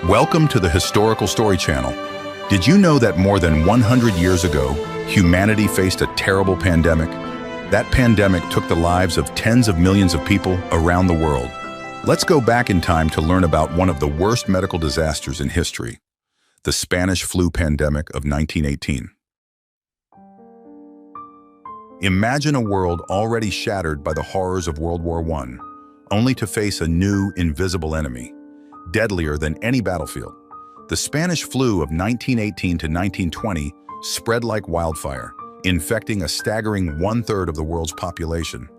Welcome to the Historical Story Channel. Did you know that more than 100 years ago, humanity faced a terrible pandemic? That pandemic took the lives of tens of millions of people around the world. Let's go back in time to learn about one of the worst medical disasters in history, the Spanish flu pandemic of 1918. Imagine a world already shattered by the horrors of World War I, only to face a new, invisible enemy, deadlier than any battlefield. The Spanish flu of 1918 to 1920 spread like wildfire, infecting a staggering one-third of the world's population.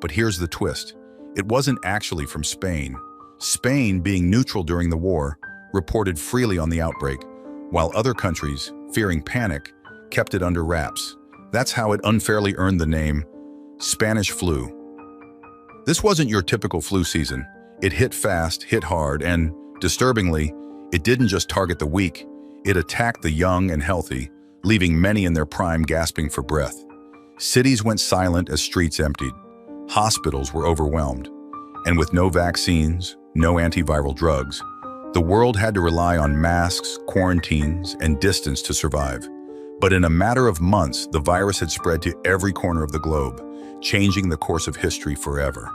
But here's the twist. It wasn't actually from Spain. Spain, being neutral during the war, reported freely on the outbreak, while other countries, fearing panic, kept it under wraps. That's how it unfairly earned the name Spanish flu. This wasn't your typical flu season. It hit fast, hit hard, and, disturbingly, it didn't just target the weak, it attacked the young and healthy, leaving many in their prime gasping for breath. Cities went silent as streets emptied. Hospitals were overwhelmed. And with no vaccines, no antiviral drugs, the world had to rely on masks, quarantines, and distance to survive. But in a matter of months, the virus had spread to every corner of the globe, changing the course of history forever.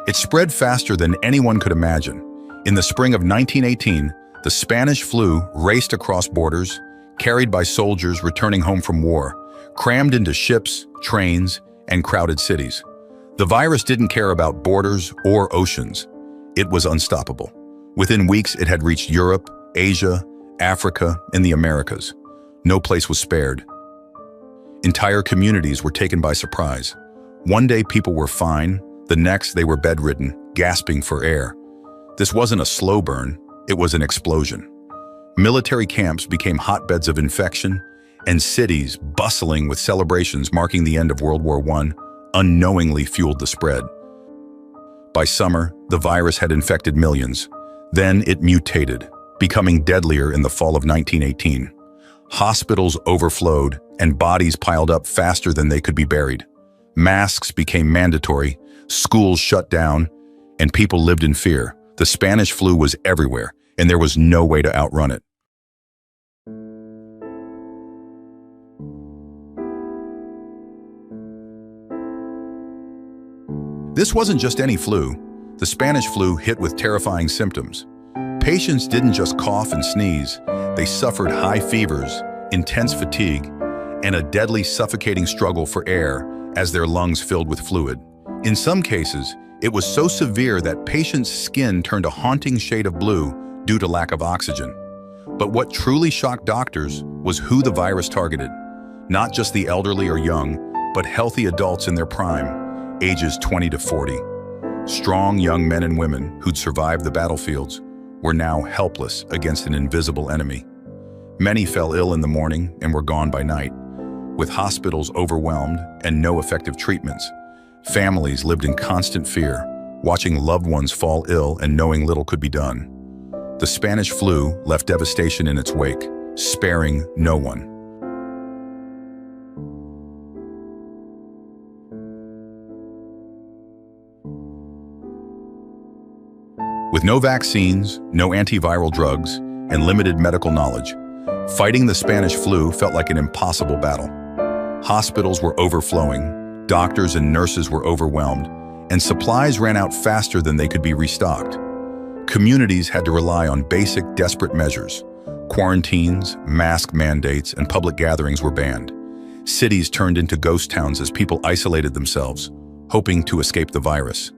It spread faster than anyone could imagine. In the spring of 1918, the Spanish flu raced across borders, carried by soldiers returning home from war, crammed into ships, trains, and crowded cities. The virus didn't care about borders or oceans. It was unstoppable. Within weeks, it had reached Europe, Asia, Africa, and the Americas. No place was spared. Entire communities were taken by surprise. One day people were fine, the next they were bedridden, gasping for air. This wasn't a slow burn, it was an explosion. Military camps became hotbeds of infection, and cities, bustling with celebrations marking the end of World War I, unknowingly fueled the spread. By summer, the virus had infected millions. Then it mutated, becoming deadlier in the fall of 1918. Hospitals overflowed, and bodies piled up faster than they could be buried. Masks became mandatory, schools shut down, and people lived in fear. The Spanish flu was everywhere, and there was no way to outrun it. This wasn't just any flu. The Spanish flu hit with terrifying symptoms. Patients didn't just cough and sneeze. They suffered high fevers, intense fatigue, and a deadly suffocating struggle for air as their lungs filled with fluid. In some cases, it was so severe that patients' skin turned a haunting shade of blue due to lack of oxygen. But what truly shocked doctors was who the virus targeted. Not just the elderly or young, but healthy adults in their prime, ages 20 to 40. Strong young men and women who'd survived the battlefields were now helpless against an invisible enemy. Many fell ill in the morning and were gone by night. With hospitals overwhelmed and no effective treatments, families lived in constant fear, watching loved ones fall ill and knowing little could be done. The Spanish flu left devastation in its wake, sparing no one. With no vaccines, no antiviral drugs, and limited medical knowledge, fighting the Spanish flu felt like an impossible battle. Hospitals were overflowing, doctors and nurses were overwhelmed, and supplies ran out faster than they could be restocked. Communities had to rely on basic, desperate measures. Quarantines, mask mandates, and public gatherings were banned. Cities turned into ghost towns as people isolated themselves, hoping to escape the virus.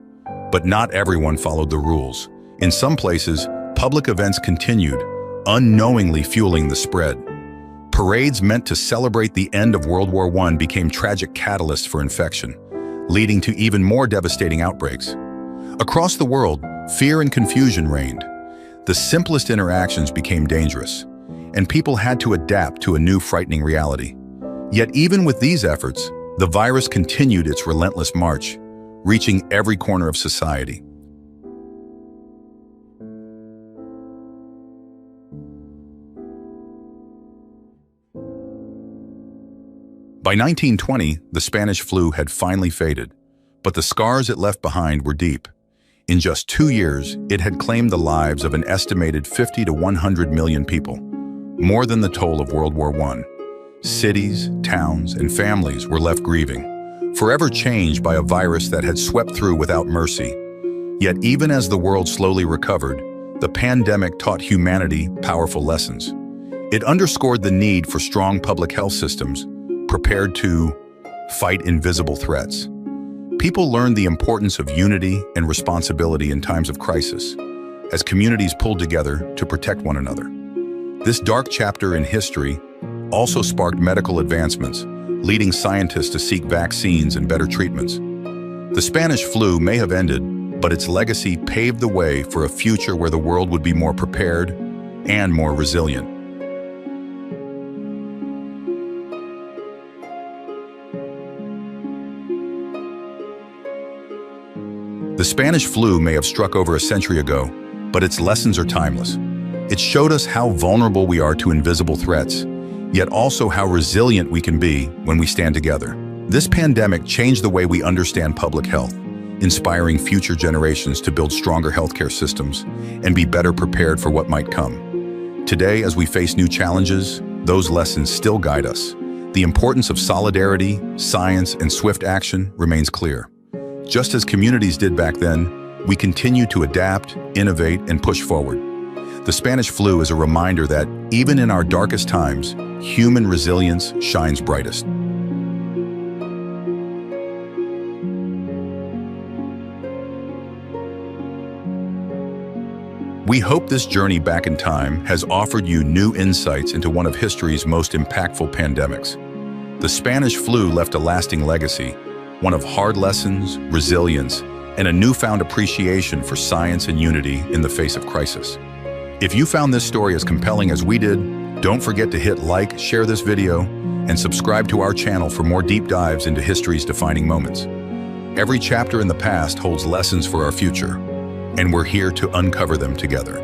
But not everyone followed the rules. In some places, public events continued, unknowingly fueling the spread. Parades meant to celebrate the end of World War I became tragic catalysts for infection, leading to even more devastating outbreaks. Across the world, fear and confusion reigned. The simplest interactions became dangerous, and people had to adapt to a new frightening reality. Yet even with these efforts, the virus continued its relentless march, reaching every corner of society. By 1920, the Spanish flu had finally faded, but the scars it left behind were deep. In just 2 years, it had claimed the lives of an estimated 50 to 100 million people, more than the toll of World War I. Cities, towns, and families were left grieving, forever changed by a virus that had swept through without mercy. Yet even as the world slowly recovered, the pandemic taught humanity powerful lessons. It underscored the need for strong public health systems, prepared to fight invisible threats. People learned the importance of unity and responsibility in times of crisis, as communities pulled together to protect one another. This dark chapter in history also sparked medical advancements, leading scientists to seek vaccines and better treatments. The Spanish flu may have ended, but its legacy paved the way for a future where the world would be more prepared and more resilient. The Spanish flu may have struck over a century ago, but its lessons are timeless. It showed us how vulnerable we are to invisible threats, yet also how resilient we can be when we stand together. This pandemic changed the way we understand public health, inspiring future generations to build stronger healthcare systems and be better prepared for what might come. Today, as we face new challenges, those lessons still guide us. The importance of solidarity, science, and swift action remains clear. Just as communities did back then, we continue to adapt, innovate, and push forward. The Spanish flu is a reminder that, even in our darkest times, human resilience shines brightest. We hope this journey back in time has offered you new insights into one of history's most impactful pandemics. The Spanish flu left a lasting legacy, one of hard lessons, resilience, and a newfound appreciation for science and unity in the face of crisis. If you found this story as compelling as we did, don't forget to hit like, share this video, and subscribe to our channel for more deep dives into history's defining moments. Every chapter in the past holds lessons for our future, and we're here to uncover them together.